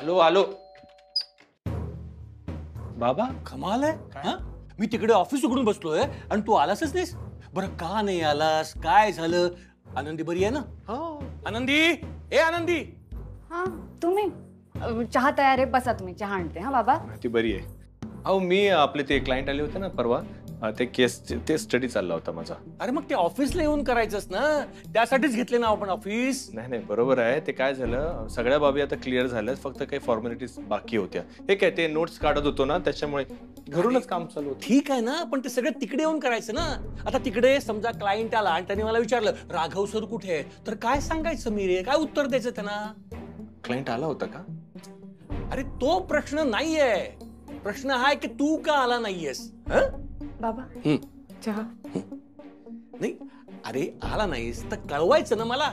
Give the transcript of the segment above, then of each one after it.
आलो आलो. बाबा कमाल आहे हा. मी तिकडे ऑफिस उघडून बसलोय आणि तू आलासच नाहीस. बरं का नाही आलास? काय झालं? आनंदी बरी आहे ना? हो. आनंदी, ए आनंदी. हा तुम्ही चहा तयार आहे, बसा तुम्ही, चहा आणते. हा बाबा. ती बरी आहे. अहो मी आपले ते क्लायंट आले होते ना परवा, ते केस ते स्टडी चालला होता माझा. अरे मग ते ऑफिसला येऊन करायचंस ना, त्यासाठीच घेतले ना आपण ऑफिस. नाही बरोबर आहे. ते काय झालं, सगळ्या बाबी आता क्लिअर झाल्या, फक्त काही फॉर्मॅलिटीज बाकी होत्या. हे काय ते नोट्स काढत होतो ना, त्याच्यामुळे घरूनच काम चालू होतं. ठीक आहे ना, पण ते सगळं तिकडे येऊन करायचं ना. आता तिकडे समजा क्लायंट आला आणि त्याने मला विचारलं राघव सर कुठे आहे, तर काय सांगायचं मी रे? काय उत्तर द्यायचं त्यांना? क्लायंट आला होता का? अरे तो प्रश्न नाहीये. प्रश्न हा आहे की तू का आला नाहीयेस. बाबा चहा. नाही अरे आला नाहीस तर कळवायचं ना मला.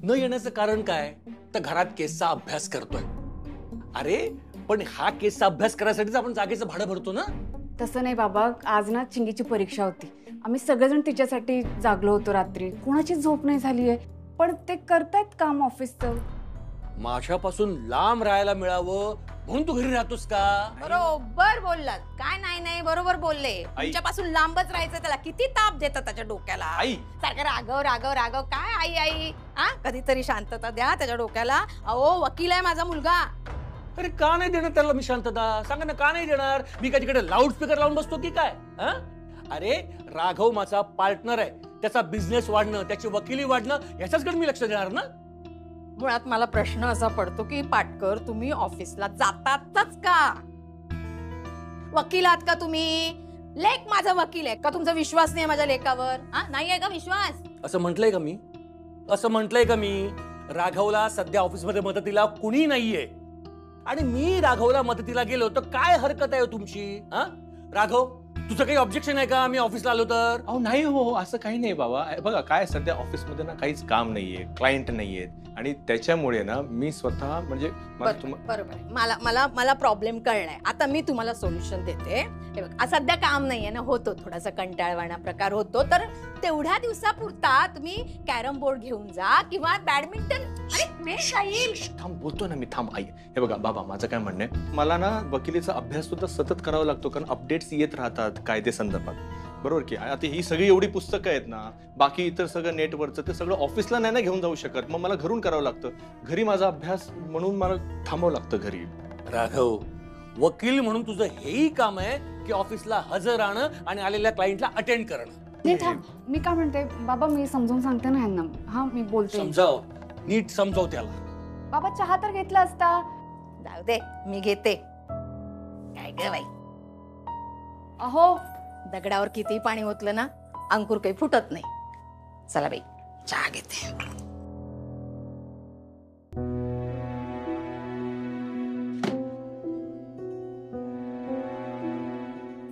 न येण्याचं कारण काय? तर घरात केसचा अभ्यास करतोय. अरे पण हा केसचा अभ्यास करायसाठीच आपण जागेचं भाडं भरतो ना. तसं नाही बाबा, आज ना चिंगीची परीक्षा होती. आम्ही सगळेजण तिच्यासाठी जागलो होतो रात्री. कोणाची झोप नाही झालीये, पण ते करतायत काम ऑफिसचं. माझ्यापासून लांब राहायला मिळावं म्हणून तू घरी राहतोस का? बरोबर बोललात. काय नाही बरोबर बोलले. तुमच्यापासून लांबच राहायचं. त्याला किती ताप देतात त्याच्या डोक्याला. आई सारखं राघव राघव राघव. काय आई आई हा, कधीतरी शांतता द्या त्याच्या डोक्याला. अहो वकील आहे माझा मुलगा. अरे का नाही देणार त्याला मी शांतता? सांगा ना का नाही देणार? मी काय तिकडे लाऊड स्पीकर लावून बसतो की काय? अरे राघव माझा पार्टनर आहे. त्याचा बिझनेस वाढणं, त्याची वकिली वाढणं याच्याचकडे मी लक्ष देणार ना. मुळात मला प्रश्न असा पडतो की पाटकर तुम्ही ऑफिसला जातातच का? वकील आहात का तुम्ही? लेख माझा वकील आहे का? तुमचा विश्वास नाही माझ्या लेखावर? नाही आहे का विश्वास? असं म्हटलंय का मी? असं म्हटलंय का मी? राघवला सध्या ऑफिसमध्ये मदतीला कुणी नाहीये आणि मी राघवला मदतीला गेलो तर काय हरकत आहे तुमची? राघव तुझं काही ऑब्जेक्शन आहे का मी ऑफिसला आलो तर? अहो नाही हो, असं काही नाही बाबा. बघा काय सध्या ऑफिसमध्ये ना काहीच काम नाहीये, क्लायंट नाहीयेत आणि त्याच्यामुळे ना मी स्वतः म्हणजे बरोबर आहे. मला प्रॉब्लेम कळलाय. आता मी तुम्हाला सोल्युशन देते. हे बघ, सध्या काम नाहीये ना, होतो थोडासा कंटाळवाणा प्रकार होतो, तर तेवढ्या दिवसापुरता तुम्ही कॅरम बोर्ड घेऊन जा किंवा बॅडमिंटन. थांब बोलतो ना मी, थांब आई. हे बघा बाबा, माझं काय म्हणणं आहे, मला ना वकिलीचा अभ्यास सुद्धा सतत करावा लागतो, कारण अपडेट्स येत राहतात कायदे संदर्भात. बरोबर की? आता ही सगळी एवढी पुस्तकं आहेत ना, बाकी इतर सगळं नेटवरचं, ते सगळं ऑफिसला नाही ना घेऊन जाऊ शकत. मग मला घरून करावं लागतं. घरी माझा अभ्यास म्हणून मला थांबावं लागतं घरी. राघव वकील म्हणून तुझं हेही काम आहे की ऑफिसला हजर राहणं आणि आलेल्या क्लायंटला अटेंड करणं. नाही थांब, मी काय म्हणते बाबा, मी समजून सांगते ना ह्यांना. हा मी बोलते. समजाव, नीट समजाव त्याला. बाबा चहा तर घेतला असता. जाऊ दे, मी घेते. काय ग बाई, अहो दगडावर किती पाणी ओतलं ना, अंकुर काही फुटत नाही. चला बाई चहा घेते.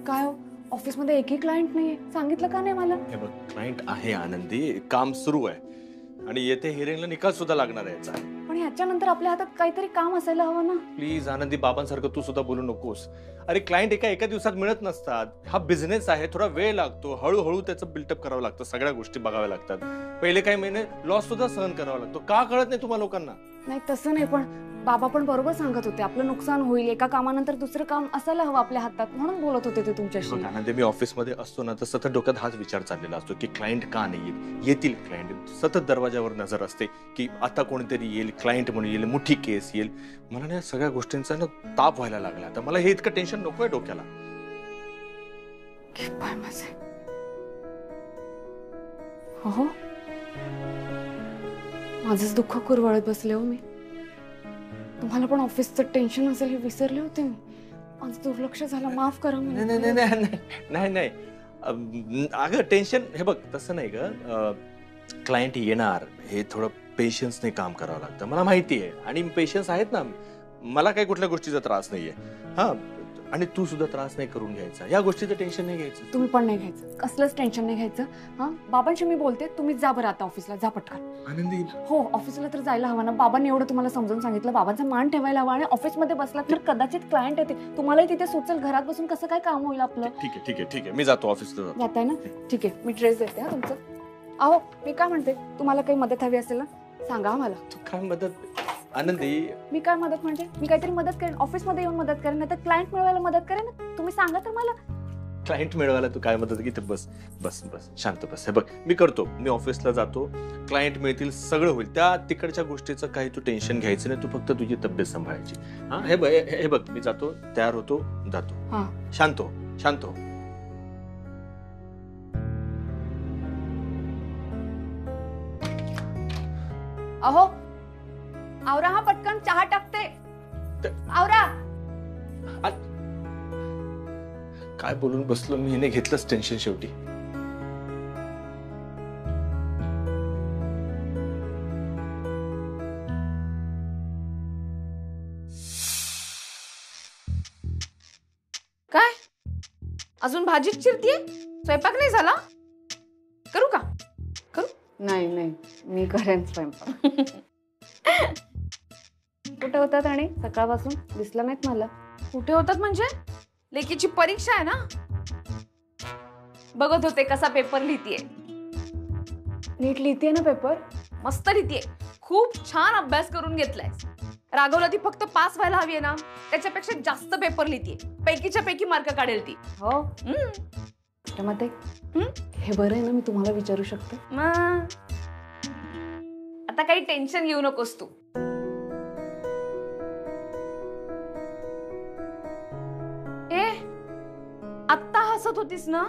काय ऑफिसमध्ये एकही क्लायंट नाहीये? सांगितलं का नाही मला? हे बघ, क्लायंट आहे आनंदी, काम सुरू आहे आणि येथे हिअरिंगला निकाल सुद्धा लागणार आहे याचा. पण ह्याच्यानंतर आपल्या हातात काहीतरी काम असायला हवं ना. प्लीज आनंदी, बाबांसारखं तू सुद्धा बोलू नकोस. अरे क्लायंट एका दिवसात मिळत नसतात. हा बिझनेस आहे, थोडा वेळ लागतो. हळूहळू त्याचं बिल्टअप करावं लागतं. सगळ्या गोष्टी बघाव्या लागतात. पहिले काही महिने लॉस सुद्धा सहन करावा लागतो. का कळत नाही तुम्हाला लोकांना? नाही तसं नाही, पण बाबा पण बरोबर सांगत होते, आपलं नुकसान होईल, एका कामानंतर दुसरं काम असायला हवं आपल्या हातात, म्हणून बोलत होते ते तुमच्याशी. आनंदी, मी ऑफिसमध्ये असतो ना तर सतत डोक्यात हाच विचार चाललेला असतो की क्लायंट का नाही येतील. क्लायंट सतत दरवाजावर नजर असते की आता कोणीतरी येईल, क्लायंट म्हणून येईल, मोठी केस येईल. मला ना सगळ्या गोष्टींचा ना ताप व्हायला लागला. तर मला हे इतकं टेन्शन नकोय डोक्याला. हो माझंच दुःख कुरवाळत बसले हो मी. तुम्हाला पण ऑफिसचं टेन्शन असेल हे विसरले होते मी. माझं दुर्लक्ष झालं, माफ करा. नाही अगं टेन्शन, हे बघ तसं नाही ग. क्लायंट येणार, हे थोडं पेशन्सने काम करावं लागतं, मला माहिती आहे. आणि पेशन्स आहेत ना, मला काही कुठल्या गोष्टीचा त्रास नाहीये. हा, आणि तू सुद्धा त्रास नाही करून घ्यायचा. या गोष्टीचं टेन्शन नाही घ्यायचं. तुम्ही पण नाही घ्यायचं, कसलंच टेन्शन नाही घ्यायचं. हा, बाबांशी मी बोलते, तुम्ही जा बरं आता ऑफिसला, जा पटकन. आनंदी हो, ऑफिसला तर जायला हवं ना. बाबांनी एवढं तुम्हाला समजून सांगितलं, बाबांचा मान ठेवायला हवा. आणि ऑफिसमध्ये बसला तर कदाचित क्लायंट येते, तुम्हालाही तिथे सुचेल. घरात बसून कसं काय काम होईल आपलं? ठीक आहे, मी जातो ऑफिसला. जाताय ना? ठीक आहे, मी ड्रेस देते हा तुमचं. अहो मी काय म्हणते, तुम्हाला काही मदत हवी असेल ना सांगा मला. तू काय मदत आनंदी. मी काय मदत म्हणजे मी काहीतरी मदत करेन, ऑफिसमध्ये येऊन मदत करेन, नाही तर क्लायंट मिळवायला मदत करेन. तुम्ही सांगा तर मला. क्लायंट मिळवायला तू काय मदत घेते? बस बस बस शांत बस. हे बघ मी करतो, मी ऑफिसला जातो, क्लायंट मिळतील, सगळं होईल. त्या तिकडच्या गोष्टीचं काही तू टेन्शन घ्यायचं नाही, तू फक्त तुझी तब्येत सांभाळायची. हा हे बघ मी जातो, तयार होतो, जातो. हा शांत हो, शांत हो. अहो आवरा, हा पटकन चहा टाकते. आवरा. काय बोलून बसलो मी, हिने घेतलंच टेन्शन शेवटी. काय अजून भाजीच चिरतीये? स्वयंपाक नाही झाला? करू का? करू? नाही नाही मी करेन स्वयंपाक. कुठे होतात आणि सकाळपासून दिसला नाहीत मला. कुठे होतात म्हणजे? लेकीची परीक्षा आहे ना, बघत होते कसा पेपर लिहितीये. नीट लिहितीये ना पेपर? मस्त लिहितीये, खूप छान अभ्यास करून घेतलाय. राघवला ती फक्त पास व्हायला हवी आहे ना, त्याच्यापेक्षा जास्त पेपर लिहितीये. पैकीच्या पैकी मार्क काढेल ती. हो रमाते, हे बरं आहे ना, मी तुम्हाला विचारू शकते. आता काही टेन्शन घेऊ नकोस तू. आत्ता हसत होतीस ना,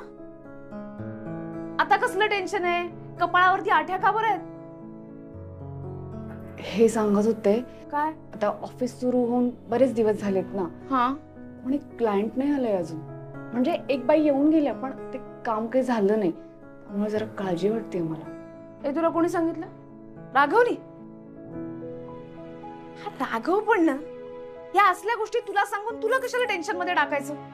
आता कसलं टेन्शन आहे? कपाळावरती आठ्या का बरं आहेत? हे सांगत होते. काय? आता ऑफिस सुरू होऊन बरेच दिवस झालेत ना. हा पण क्लायंट नाही आलंय अजून. म्हणजे एक बाई येऊन गेल्या पण ते काम काही झालं नाही, त्यामुळे जरा काळजी वाटते मला. हे तुला कोणी सांगितलं? राघवनी? हा राघव पण ना, या असल्या गोष्टी तुला सांगून तुला कशाला टेन्शन मध्ये टाकायचं?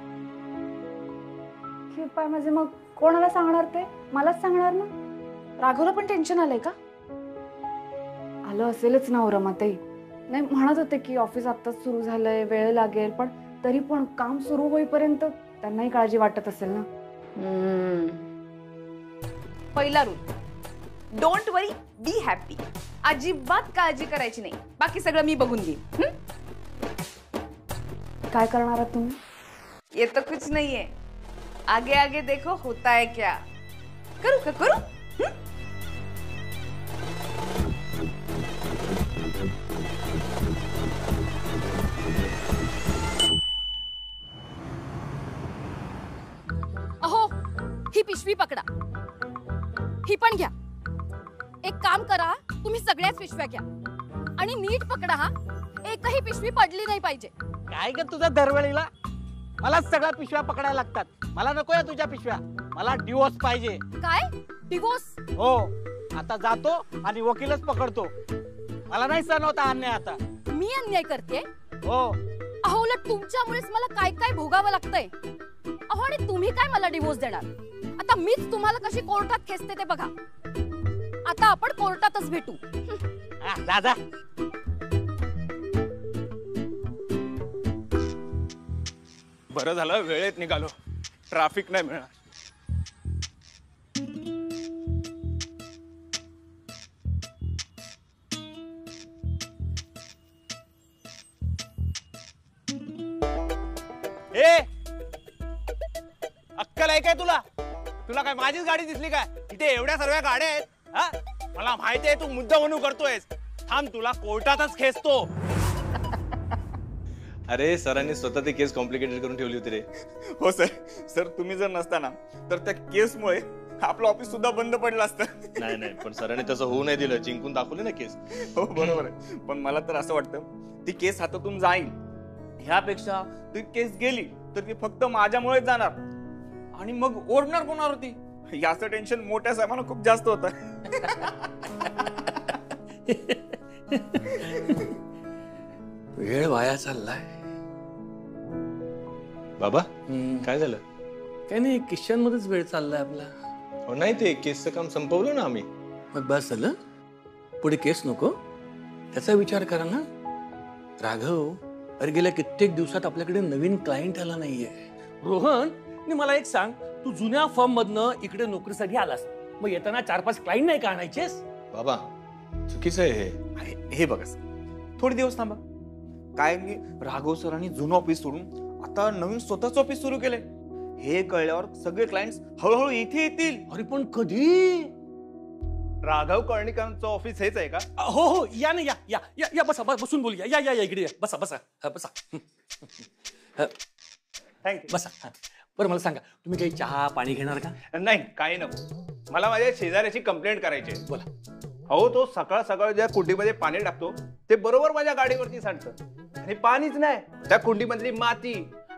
पाय माझे, मग कोणाला सांगणार? ते मलाच सांगणार ना. राघवला पण टेन्शन आलंय का? आलं असेलच ना रमाताई. नाही म्हणत होते की ऑफिस आत्ताच सुरू झालंय, वेळ लागेल, पण तरी पण काम सुरू होईपर्यंत त्यांनाही काळजी वाटत असेल ना. पहिला rule, don't worry, be happy. अजिबात काळजी करायची नाही, बाकी सगळं मी बघून घेईन. काय करणार आहात तुम्ही? ये तो कुछ नहीं है, आगे आगे देखो होता है क्या. करू का? करू. अहो ही पिशवी पकडा, ही पण घ्या. एक काम करा, तुम्ही सगळ्याच पिशव्या घ्या आणि नीट पकडा हा, एकही पिशवी पडली नाही पाहिजे. काय ग तुझा दरवेळीला मलाच सगळ्या पिशव्या पकडायला लागतात. मला नकोय तुझ्या पिशव्या, मला डिवोर्स पाहिजे. काय डिवोर्स? हो, आता जातो आणि वकीलच पकडतो. मला नाही सहन होता अन्याय आता. मी अन्याय करते? हो. अहो उलट तुमच्यामुळेच मला काय काय भोगावं लागतंय. अहो आणि तुम्ही काय मला डिवोर्स देणार? आता मीच तुम्हाला कशी कोर्टात खेचते ते बघा. आता आपण कोर्टातच भेटू. जा जा. बरं झालं वेळेत निघालो, ट्रॅफिक नाही मिळणार. ए अक्कल आहे काय तुला? तुला काय माझीच गाडी दिसली काय? इथे एवढ्या सर्व गाड्या आहेत. हा मला माहिती आहे तू मुद्दा म्हणून करतोयस. थांब, तुला कोर्टातच खेचतो. अरे सरांनी स्वतः ती केस कॉम्प्लिकेटेड करून ठेवली होती रे. हो सर, सर तुम्ही जर नसताना तर त्या केसमुळे आपलं ऑफिस सुद्धा बंद पडलं असतं. नाही नाही, पण सरांनी तसं होऊ नाही दिलं, जिंकून दाखवली ना केस. हो बरोबर आहे, पण मला तर असं वाटतं ती केस हातातून जाईल ह्यापेक्षा ती केस गेली तर ती फक्त माझ्यामुळेच जाणार आणि मग ओरडणार कोणावर ती, याचं टेन्शन मोठ्या साहेबांना खूप जास्त होतं. वेळ वाया चाललाय. बाबा काय झालं? काय नाही, किशन मध्येच वेळ चाललाय आपला. हो नाही, ते केसचं काम संपवलं ना आम्ही. मग बस झालं, पुढे केस नको, त्याचा विचार करा ना. राघव, अरे गेल्या कित्येक दिवसात आपल्याकडे नवीन क्लायंट आला नाहीये. रोहन, मला एक सांग, तू जुन्या फर्म मधनं इकडे नोकरीसाठी आलास, मग येताना 4-5 क्लायंट नाही का आणायचेस? बाबा चुकीचं आहे हे. अरे हे बघा थोडे दिवस थांबा. काय मी राघव सरांनी जुनं ऑफिस सोडून आता नवीन स्वतःच ऑफिस सुरू केलंय. हे कळल्यावर सगळे क्लायंट्स हळूहळू इथे येतील. अरे पण कधी? राघव कर्णिकांचं ऑफिस हेच आहे का? हो हो, या ना, या या या या बसा, बसून बोलूया. या या या इकडे या. बसा बसा बसा. थँक्यू. बसा. बरं मला सांगा, तुम्ही काही चहा पाणी घेणार का? नाही काही नको. मला माझ्या शेजाऱ्याची कंप्लेंट करायची आहे. बोला. अहो तो सकाळ सकाळ ज्या कुंडीमध्ये पाणी टाकतो ते बरोबर माझ्या गाडीवरती सांडतं आणि पाणीच नाही, त्या कुंडीमधली माती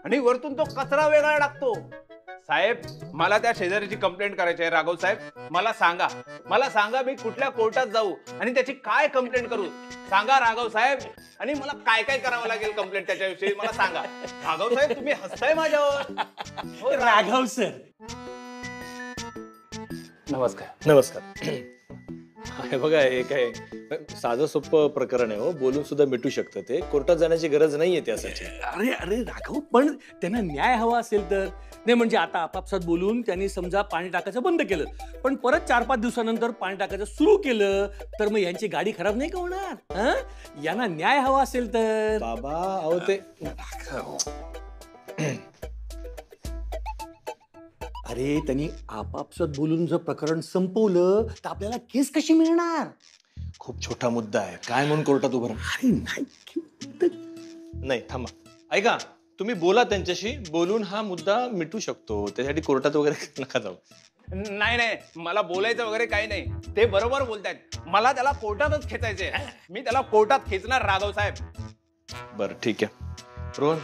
आणि वरतून तो कचरा वेगळा टाकतो. साहेब मला त्या शेजाऱ्याची कंप्लेंट करायची आहे. राघव साहेब मला सांगा मी कुठल्या कोर्टात जाऊ आणि त्याची काय कंप्लेंट करू? सांगा राघव साहेब. आणि मला काय काय करावं लागेल कंप्लेंट त्याच्याविषयी मला सांगा. राघव साहेब तुम्ही हसताय माझ्यावर. हो, राघव सर नमस्कार. नमस्कार. हे बघा हे काय साधं सोपं प्रकरण आहे हो, बोलून सुद्धा मिटू शकतं ते. कोर्टात जाण्याची गरज नाहीये त्यासाठी. अरे अरे राघव, पण त्यांना न्याय हवा असेल तर. नाही म्हणजे आता आपापसात बोलून त्यांनी समजा पाणी टाकायचं बंद केलं, पण परत 4-5 दिवसानंतर पाणी टाकायचं सुरू केलं तर मग यांची गाडी खराब नाही का होणार? हं? यांना न्याय हवा असेल तर. बाबा अहो ते अरे त्यांनी आपापसात बोलून जर प्रकरण संपवलं तर आपल्याला केस कशी मिळणार? खूप छोटा मुद्दा आहे, काय म्हणून कोर्टात उभं राहा. अरे नाही नाही थांबा, ऐका तुम्ही बोला त्यांच्याशी, बोलून हा मुद्दा मिटू शकतो. त्यासाठी कोर्टात वगैरे नका जाऊ. नाही मला बोलायचं वगैरे काही नाही. ते बरोबर बोलतायत. मला त्याला कोर्टातच खेचायचंय. मी त्याला कोर्टात खेचणार राघव साहेब. बरं ठीक आहे. रोहन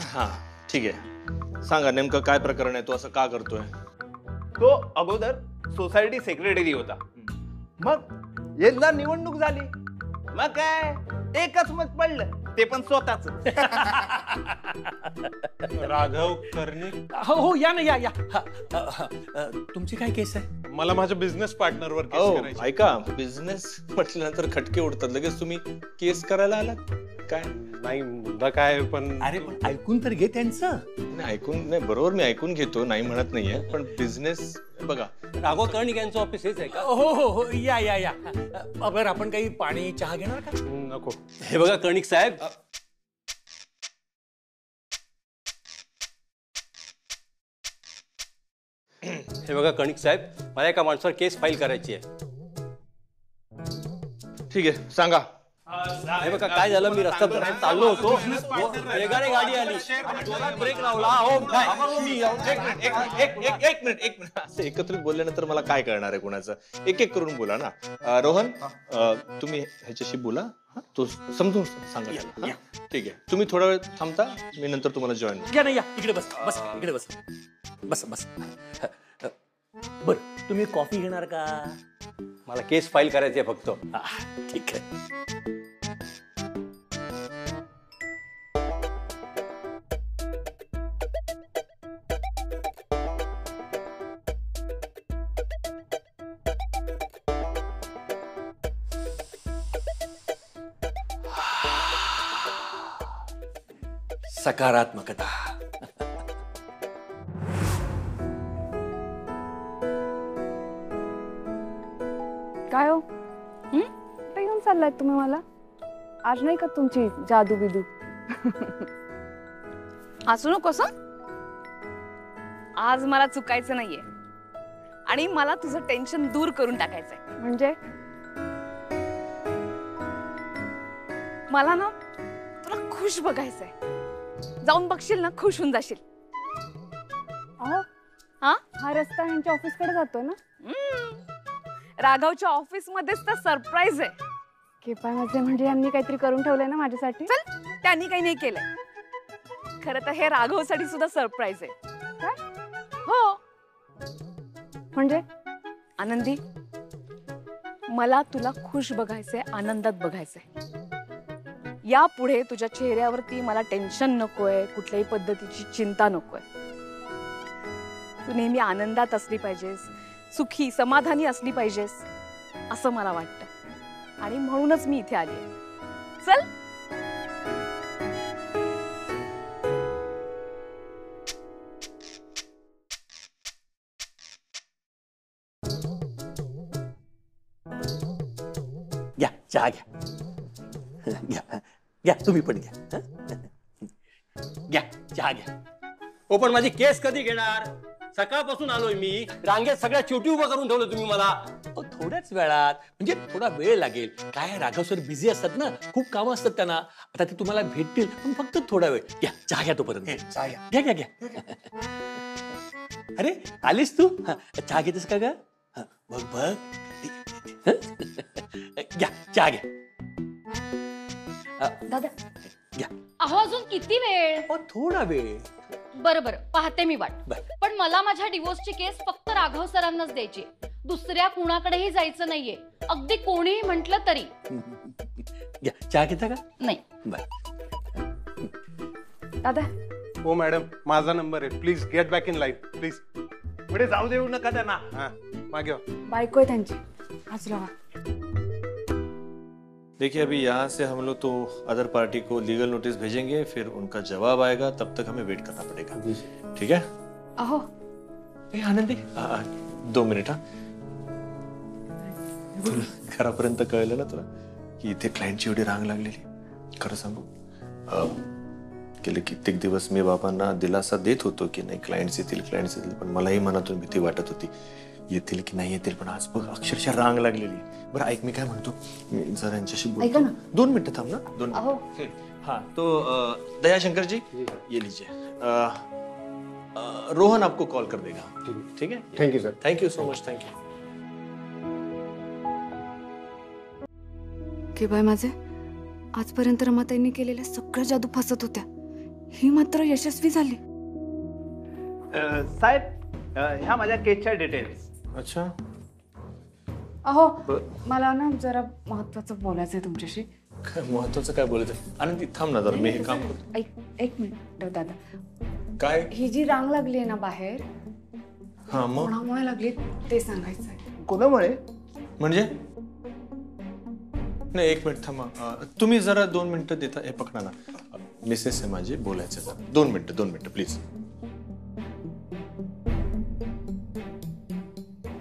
हा ठीक आहे, सांगा नेमकं काय प्रकरण आहे, तो असं का करतोय? तो अगोदर सोसायटी सेक्रेटरी होता. मग यंदा निवडणूक झाली, मग काय एकच मत पडलं, ते पण स्वतःच. राघव कर्णिक, हो हो या ना, या तुमची काय केस आहे? मला माझ्या बिझनेस पार्टनरवर केस हो करायची. ऐका, बिझनेस म्हटल्यानंतर खटके उडतात लगेच. तुम्ही केस करायला आलात काय? नाही मुद्दा काय, पण अरे पण ऐकून तर घे त्यांचं. नाही ऐकून नाही, बरोबर मी ऐकून घेतो, नाही म्हणत नाहीये, पण बिझनेस बघा. राघव कर्णिक यांचं ऑफिस हेच आहे का? हो हो हो या या या. बरं आपण काही पाणी चहा घेणार का? नको. हे बघा कर्णिक साहेब, हे बघा कर्णिक साहेब, मला एका माणसावर केस फाईल करायची आहे. ठीक आहे सांगा. हे बघा काय झालं, मी रस्त्यात चाललो होतो, वेगाने गाडी आली, जोरात ब्रेक लावला. एक मिनिट असं एकत्रित बोलल्यानंतर मला काय कळणार आहे कोणाचं? एक एक करून बोला ना. रोहन तुम्ही ह्याच्याशी बोला, तो समजून सांगा त्याला. ठीक आहे, तुम्ही थोडा वेळ थांबता, मी नंतर तुम्हाला जॉईन. या ना, या इकडे बस बस इकडे बस बस बस. बर तुम्ही कॉफी घेणार का? मला केस फाईल करायची आहे फक्त. ठीक आहे. सकारात्मकता. काय हो कुठे घेऊन चाललाय तुम्ही मला? आज नाही का तुमची जादू बिदू? हसू नकोस हं? आज मला चुकायचं नाहीये आणि मला तुझं टेन्शन दूर करून टाकायचंय. म्हणजे मला ना तुला खुश बघायचंय. जाऊन बघशील ना, खुश होऊन जाशील. हा रस्ता ह्यांच्या ऑफिसकडे जातो ना? राघवच्या ऑफिस मध्येच तर सरप्राईज आहे. केपाय माझे, म्हणजे यांनी काहीतरी करून ठेवलंय ना माझ्यासाठी? चल, त्यांनी काही नाही केलंय. खरं तर हे राघवसाठी सुद्धा सरप्राईज आहे. काय? हो. म्हणजे आनंदी, मला तुला खुश बघायचंय, आनंदात बघायचंय. यापुढे तुझ्या चेहऱ्यावरती मला टेन्शन नकोय, कुठल्याही पद्धतीची चिंता नकोय. तू नेहमी आनंदात असली पाहिजेस, सुखी समाधानी असली पाहिजेस, असं मला वाटतं. आणि म्हणूनच मी इथे आली आहे. चल. चहा घ्या. घ्या घ्या, तुम्ही पण घ्या. घ्या चहा घ्या. हो, पण माझी केस कधी घेणार? सकाळपासून आलोय मी, रांगेत सगळ्या चोटी उभं करून ठेवलं तुम्ही मला. थोड्याच वेळात, म्हणजे थोडा वेळ लागेल. काय राघव सर बिझी असतात ना, खूप कामं असतात त्यांना. आता ते तुम्हाला भेटतील, पण फक्त थोडा वेळ. घ्या चहा घ्या तोपर्यंत. चहा घ्या. घ्या घ्या घ्या. अरे आलीस तू? चहा घेतेस का ग? बघ बघ. घ्या चहा घ्या. दादा घ्या. अहो अजून किती वेळ? थोडा वेळ. बरं बरं, पाहते मी वाट. बरं. पण मला माझ्या डिवोर्सची केस फक्त राघव सरांनाच द्यायची, दुसऱ्या कुणाकडेही जायचं नाहीये, अगदी कोणीही म्हटलं तरी. घ्या चहा घेता का? नाही. बर. दादा हो मॅडम, माझा नंबर आहे. Please get back in life please. पुढे जाऊ देऊ नका त्यांना. हा मागे वा. बायको आहे त्यांची, आज लावा. देखिए अभी यहाँ से हम लोग तो अदर पार्टी को लीगल नोटिस भेजेंगे, फिर उनका जवाब आएगा, तब तक हमें वेट करना पड़ेगा. ठीक है? अहो आनंदी 2 मिनिट. घरापर्यंत कळलं ना तुला की इथे क्लायंटची एवढी रांग लागलेली? खरं सांगू, गेले कित्येक दिवस मी बाबांना दिलासा देत होतो की नाही क्लायंट्स येतील, पण मलाही मनातून भीती वाटत होती येतील की नाही येतील. पण आज बघ अक्षरशः रांग लागलेली. बरं ऐक, मी काय म्हणतो, मी जरा यांच्याशी ऐका ना. 2 मिनिटं थांब ना. 2 अहो मिनिट. हाँ तो दयाशंकर जी ये लीजिए. रोहन आपको कॉल कर देगा. ठीक है? Thank you sir. Thank you so much. Thank you. के बाय माझे, आजपर्यंत रमाताईंनी केलेल्या सगळ्या जादू फसत होत्या, ही मात्र यशस्वी झाली. साहेब, ह्या माझ्या केसच्या डिटेल्स. अच्छा. अहो मला ना जरा महत्वाचं बोलायचंय तुमच्याशी. काय महत्वाचं काय बोलायचं? आनंदी थांब ना जरा, मी हे काम करतो. एक मिनिट दादा. काय? ही जी रांग लागली आहे ना बाहेर, हा मग कोणामुळे लागली ते सांगायचंय. कोणामुळे? म्हणजे नाही, 1 मिनिट थांबा. तुम्ही जरा 2 मिनिटं देता? हे पकडा ना, मिसेस आहे माझी, बोलायचं जरा. 2 मिनिटं प्लीज.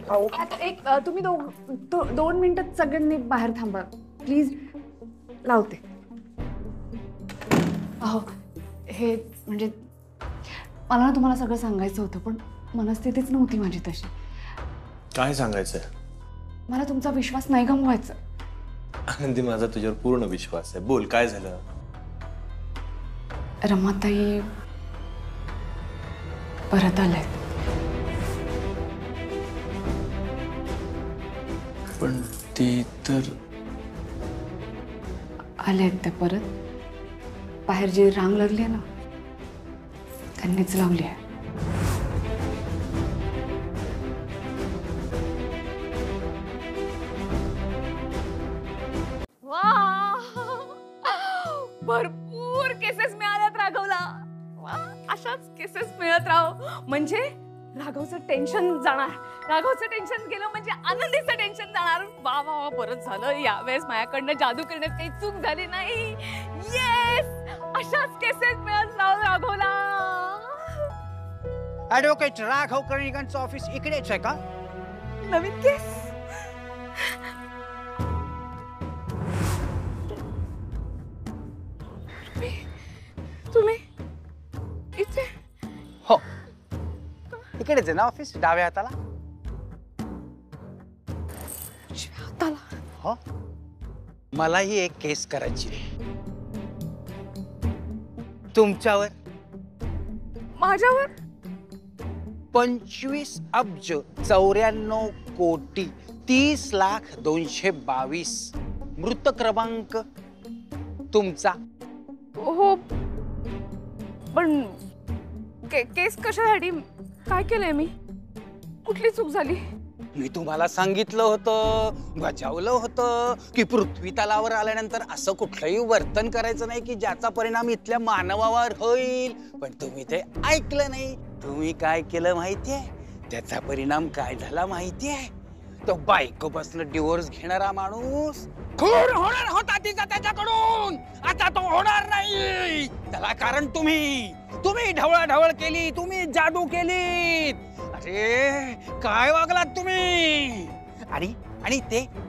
आता तुम्ही 2 मिनिटात सगळ्यांनी बाहेर थांबा प्लीज. लावते. अहो हे म्हणजे मला ना तुम्हाला सगळं सांगायचं होतं, पण मनस्थितीच नव्हती माझी तशी. काय सांगायचंय? मला तुमचा विश्वास नाही गमवायचा. आनंदी, माझा तुझ्यावर पूर्ण विश्वास आहे. बोल, काय झालं? रमाताई परत आल्यात. पण ती तर आल्यात त्या परत. बाहेर जी रांग लागली आहे ना, त्यांनीच लावली आहे. भरपूर केसेस मिळाल्यात राघवला. अशाच केसेस मिळत राहो म्हणजे राघवचं टेन्शन जाणार. राघवचं टेन्शन गेलं म्हणजे आनंदीचं टेन्शन जाणार. वा वा वा, बरंच झालं यावेळेस माझ्याकडनं जादू करण्यात काही चूक झाली नाही. येस, अशाच केसेस मिळत राहो राघवला. ऍडव्होकेट राघव कर्णिकांचं ऑफिस इकडेच आहे का? नवीन केस. तुम्ही इथे? हो, इकडेच आहे ना ऑफिस, डाव्या हाताला. हो, मलाही एक केस करायची आहे तुमच्यावर. माझ्यावर? 25 अब्ज 94 कोटी 30 लाख 222. मृत क्रमांक तुमचा. हो, पण केस कशासाठी? काय केलंय मी? कुठली चूक झाली? मी तुम्हाला सांगितलं होतं, बजावलं होतं की पृथ्वी तलावर आल्यानंतर असं कुठलंही वर्तन करायचं नाही की ज्याचा परिणाम इथल्या मानवावर होईल. पण तुम्ही ते ऐकलं नाही. तुम्ही काय केलं माहितीये? त्याचा परिणाम काय झाला माहितीये? तो बायकोपासून डिवोर्स घेणारा माणूस खून होणार होता तिचा त्याच्याकडून. आता तो होणार नाही. त्याला कारण तुम्ही ढवळाढवळ केली, तुम्ही जादू केली. अरे काय वागलात तुम्ही? आणि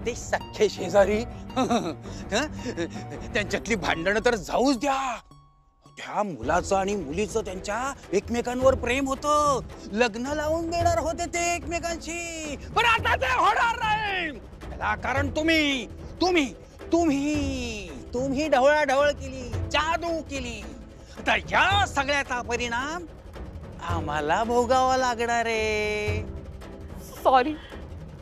ते सख्खे शेजारी त्यांच्यातली भांडणं तर जाऊच द्या. त्या मुलाचं आणि मुलीचं त्यांच्या एकमेकांवर प्रेम होतं, लग्न लावून देणार होते ते एकमेकांशी, पण आता ते होणार नाही. त्याला कारण तुम्ही ढवळाढवळ केली, जादू केली. तर या सगळ्याचा परिणाम आम्हाला भोगावा लागणार आहे. सॉरी,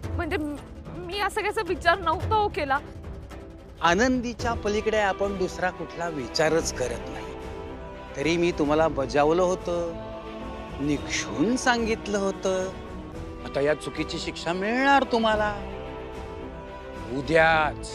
म्हणजे मी या सगळ्याचा विचार नव्हता हो केला. आनंदीच्या पलीकडे आपण दुसरा कुठला विचारच करत नाही. तरी मी तुम्हाला बजावलं होतं, निक्षून सांगितलं होतं. आता या चुकीची शिक्षा मिळणार तुम्हाला उद्याच.